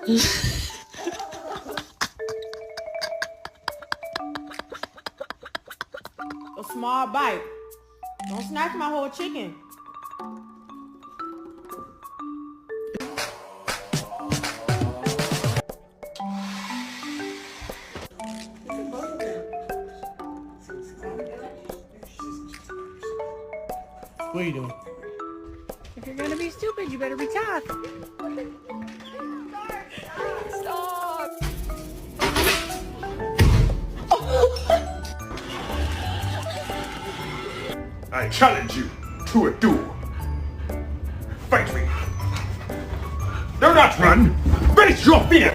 A small bite. Don't snatch my whole chicken. What are you doing? If you're gonna be stupid, you better be tough. Stop! I challenge you to a duel. Fight me. Do not run. Face your fear.